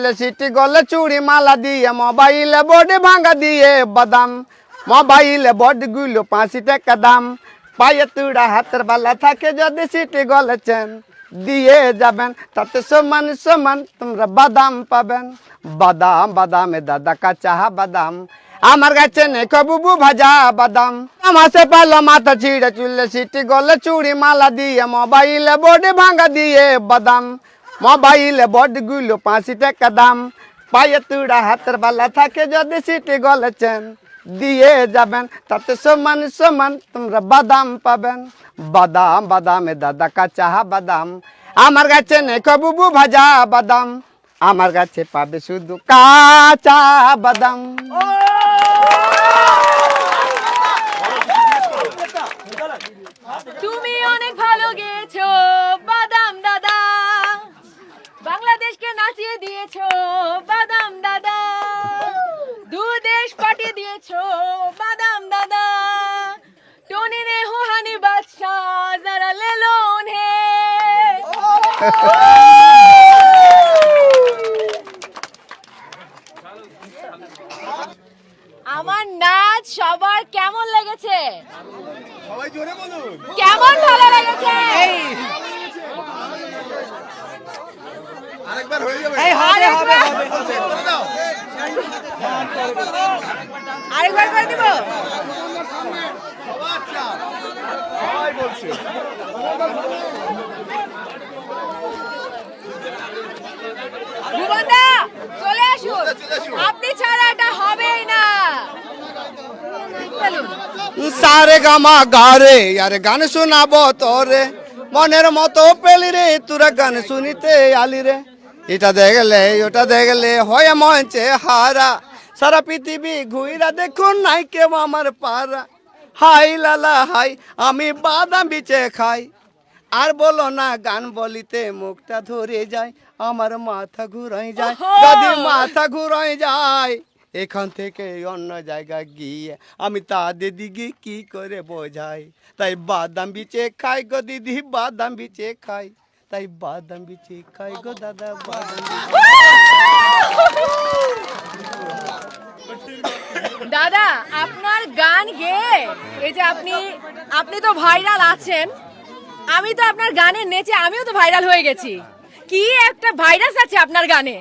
চুললে city গলে চুড়ি মালা দিয়ে মোবাইলে বডি ভাঙা দিয়ে বাদাম মোবাইলে বডি গুলো 5 টাকা দাম পায়ে তুড়া হাতের বালা থাকে যদি সিটি গলেছেন দিয়ে যাবেন তাতে সমান সমান তোমরা বাদাম পাবেন বাদাম বাদামে দাদা কাঁচা বাদাম আমার গাছে নেই কবুবু ভাজা বাদাম আমাসে পালো মাথা ছিঁড়ে চুললে সিটি গলে চুড়ি মালা দিয়ে মোবাইলে বডি ভাঙা দিয়ে বাদাম মোবাইলে বডি গুলো 5 টাকা দাম পায়ে তুড়া হাতের বালা থাকে যদি সিটি গলেছেন দিয়ে যাবেন তাতে সমান সমান তোমরা বাদাম পাবেন বাদাম বাদামে দাদা কাঁচা বাদাম আমার গাছে নেই কবুবু ভাজা বাদাম আমার গাছে পাবে শুধু কাঁচা বাদাম। তুমি অনেক ভালো গেয়েছো বাদাম দাদা বাংলাদেশকে নাচিয়ে দিয়েছো বাদাম দাদা দেশ পাঠিয়ে দিয়েছো বাদাম দাদা टोनी ने हुहानी बादशाह जरा ले लो उन्हें আমার নাচ সবার কেমন লেগেছে সবাই জোরে বলুন কেমন ভালো লেগেছে আরেকবার হয়ে যাবে এই হবে হবে হবে আরেকবার করে দিব আচ্ছা সবাই বলছে ভুবনদা চলে আসুন আপনি ছাড়া এটা হবেই না সারে গামা গারে यार গান শোনাবো তোরে মনের মতো পেলি রে তোরা গান শুনিতে আলি রে এটা দেখলে ওটা দেখলে হয় মঞ্চে হারা সারা পৃথিবী ঘুইরা দেখুন নাই কেউ আমার পারা হাই লালা হাই আমি বাদাম বিচে খাই আর বলো না গান বলিতে মুখটা ধরে যায় আমার মাথা ঘুরাই যায় যদি মাথা ঘুরাই যায় এখান থেকে অন্য জায়গা গিয়ে আমি তাদের দিকে কি করে বোঝাই তাই বাদাম বিচে খাই গো দিদি বাদাম বিচে খাই তাই বাদাম বিচে খাই গো দাদা বাদাম দাদা আপনার গান গেয়ে এই যে আপনি তো ভাইরাল আছেন আমি তো আপনার গানে নেচে আমিও তো ভাইরাল হয়ে গেছি কি একটা ভাইরাস আছে আপনার গানে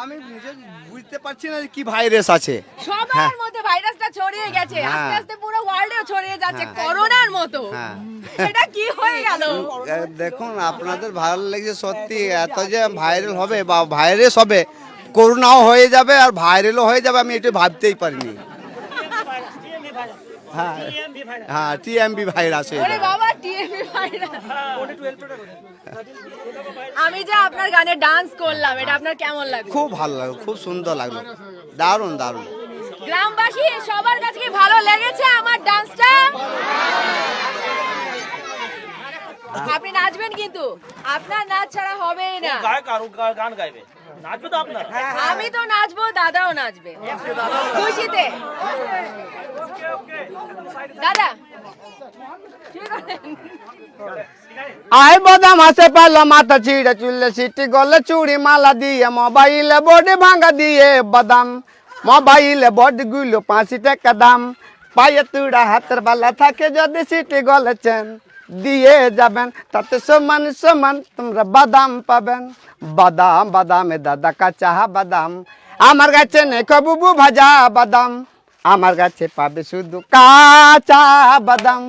আমি নিজে বুঝতে পারছি না কি ভাইরাস আছে সবার মধ্যে ভাইরাসটা ছড়িয়ে গেছে আস্তে আস্তে পুরো ওয়ার্ল্ডেও ছড়িয়ে যাচ্ছে করোনার মতো এটা কি হয়ে গেল দেখুন আপনাদের ভালো লাগছে সত্যি এত যে ভাইরাল হবে বা ভাইরাস হবে করোনাও হয়ে যাবে আর ভাইরালও হয়ে যাবে আমি এটা ভাবতেই পারিনি হ্যাঁ হ্যাঁ টিএমবি ভাইরাস ওরে বাবা টিএমবি ভাইরাস আমি যে আপনার গানে ডান্স করলাম এটা আপনার কেমন লাগলো খুব ভালো লাগলো খুব সুন্দর লাগলো দারুণ দারুণ গ্রামবাসী সবার কাছে কি ভালো লেগেছে আমার ডান্সটা আপনি নাচবেন কিন্তু আপনার নাচ ছাড়া হবেই না গান গাইবে নাচবে তো আপনার আমি তো নাচবো দাদাও নাচবে খুশিতে দাদা আয় বাদাম হাসে পালো মাথা ছিঁড়ে চুললে সিটি গলে চুড়ি মালা দিয়ে মোবাইলে বডি ভাঙা দিয়ে বাদাম মোবাইলে বডি গুলো 5 টাকা দাম পায়ে তুড়া হাতের বালা থাকে যদি সিটি গলেছেন দিয়ে যাবেন তাতে সমান সমান তোমরা বাদাম পাবেন বাদাম বাদামে দাদা কাঁচা বাদাম আমার গাছে নেই কবুবু ভাজা বাদাম আমার গাছে পাবে শুধু কাঁচা বাদাম।